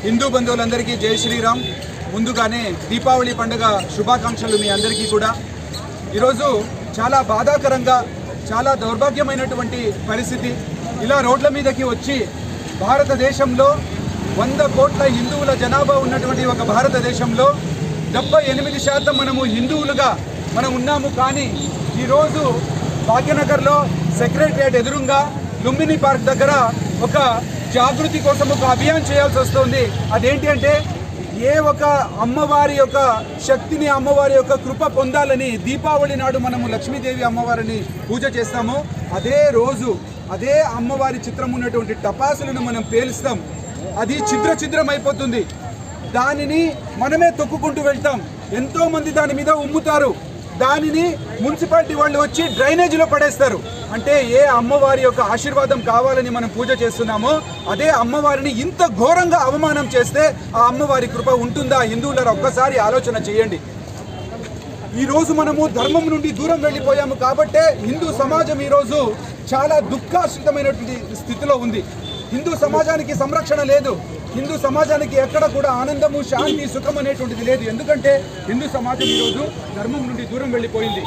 హిందూ బంధువులందరికీ జై శ్రీరామ్. ముందుగానే దీపావళి పండుగ శుభాకాంక్షలు మీ అందరికీ కూడా. ఈరోజు చాలా బాధాకరంగా, చాలా దౌర్భాగ్యమైనటువంటి పరిస్థితి. ఇలా రోడ్ల మీదకి వచ్చి భారతదేశంలో 100 కోట్ల హిందువుల జనాభా ఉన్నటువంటి ఒక భారతదేశంలో 78% మనము హిందువులుగా మనం ఉన్నాము. కానీ ఈరోజు భాగ్యనగర్లో సెక్రటరియట్ ఎదురుగా లుంబిని పార్క్ దగ్గర ఒక జాగృతి కోసం ఒక అభియాన్ చేయాల్సి వస్తుంది. అదేంటి అంటే ఏ ఒక అమ్మవారి యొక్క శక్తిని, అమ్మవారి యొక్క కృప పొందాలని దీపావళి నాడు మనము లక్ష్మీదేవి అమ్మవారిని పూజ చేస్తాము. అదే రోజు అదే అమ్మవారి చిత్రం ఉన్నటువంటి టపాసులను మనం పేలుస్తాం. అది ఛిద్రం అయిపోతుంది. దానిని మనమే తొక్కుకుంటూ వెళ్తాం. ఎంతోమంది దాని మీద ఉమ్ముతారు. దానిని మున్సిపాలిటీ వాళ్ళు వచ్చి డ్రైనేజీలో పడేస్తారు. అంటే ఏ అమ్మవారి యొక్క ఆశీర్వాదం కావాలని మనం పూజ చేస్తున్నామో అదే అమ్మవారిని ఇంత ఘోరంగా అవమానం చేస్తే ఆ అమ్మవారి కృప ఉంటుందా? హిందువులారా ఒక్కసారి ఆలోచన చేయండి. ఈరోజు మనము ధర్మం నుండి దూరం వెళ్ళిపోయాము కాబట్టే హిందూ సమాజం ఈరోజు చాలా దుఃఖాశ్రితమైనటువంటి స్థితిలో ఉంది. హిందూ సమాజానికి సంరక్షణ లేదు. హిందూ సమాజానికి ఎక్కడ కూడా ఆనందము, శాంతి, సుఖం అనేటువంటిది లేదు. ఎందుకంటే హిందూ సమాజం ఈరోజు ధర్మం నుండి దూరం వెళ్ళిపోయింది.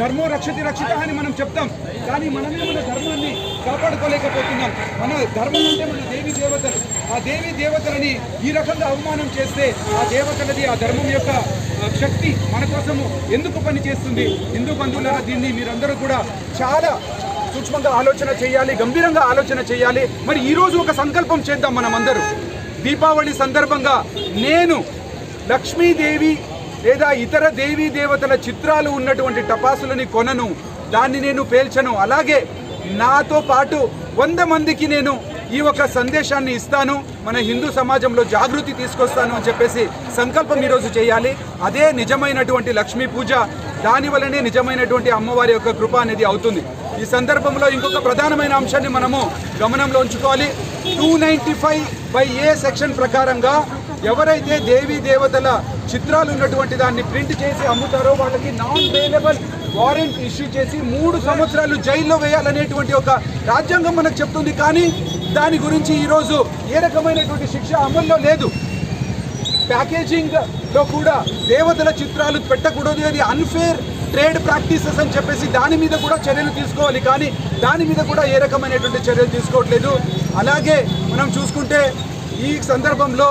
ధర్మం రక్షిత అని మనం చెప్తాం, కానీ మనమే మన ధర్మాన్ని కాపాడుకోలేకపోతున్నాం. మన ధర్మం అంటే మన దేవీ దేవతలు. ఆ దేవీ దేవతలని ఈ రకంగా అవమానం చేస్తే ఆ దేవతలది, ఆ ధర్మం యొక్క శక్తి మన కోసము ఎందుకు పనిచేస్తుంది? హిందూ బంధువులారా, దీన్ని మీరందరూ కూడా చాలా సూక్ష్మంగా ఆలోచన చేయాలి, గంభీరంగా ఆలోచన చేయాలి. మరి ఈరోజు ఒక సంకల్పం చేద్దాం మనం అందరూ. దీపావళి సందర్భంగా నేను లక్ష్మీదేవి లేదా ఇతర దేవీ దేవతల చిత్రాలు ఉన్నటువంటి టపాసులని కొనను, దాన్ని నేను పేల్చను. అలాగే నాతో పాటు 100 మందికి నేను ఈ ఒక సందేశాన్ని ఇస్తాను, మన హిందూ సమాజంలో జాగృతి తీసుకొస్తాను అని చెప్పేసి సంకల్పం ఈరోజు చేయాలి. అదే నిజమైనటువంటి లక్ష్మీ పూజ. దానివల్లనే నిజమైనటువంటి అమ్మవారి యొక్క కృప అనేది అవుతుంది. ఈ సందర్భంలో ఇంకొక ప్రధానమైన అంశాన్ని మనము గమనంలో ఉంచుకోవాలి. 295(a) సెక్షన్ ప్రకారంగా ఎవరైతే దేవీ దేవతల చిత్రాలు ఉన్నటువంటి దాన్ని ప్రింట్ చేసి అమ్ముతారో వాళ్ళకి నాన్ బెయిలబుల్ వారెంట్ ఇష్యూ చేసి 3 సంవత్సరాలు జైల్లో వేయాలనేటువంటి ఒక రాజ్యాంగం మనకు చెప్తుంది. కానీ దాని గురించి ఈరోజు ఏ రకమైనటువంటి శిక్ష అమల్లో లేదు. ప్యాకేజింగ్లో కూడా దేవతల చిత్రాలు పెట్టకూడదు, అది అన్ఫేర్ ట్రేడ్ ప్రాక్టీసెస్ అని చెప్పేసి దాని మీద కూడా చర్యలు తీసుకోవాలి. కానీ దాని మీద కూడా ఏ రకమైనటువంటి చర్యలు తీసుకోవట్లేదు. అలాగే మనం చూసుకుంటే ఈ సందర్భంలో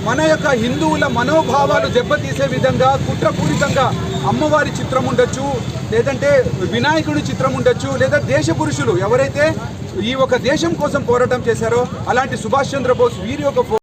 మన యొక్క హిందువుల మనోభావాలు దెబ్బతీసే విధంగా కుట్రపూరితంగా అమ్మవారి చిత్రం ఉండొచ్చు, లేదంటే వినాయకుడి చిత్రం ఉండొచ్చు, లేదా దేశ పురుషులు ఎవరైతే ఈ ఒక దేశం కోసం పోరాటం చేశారో అలాంటి సుభాష్ చంద్రబోస్ వీరి యొక్క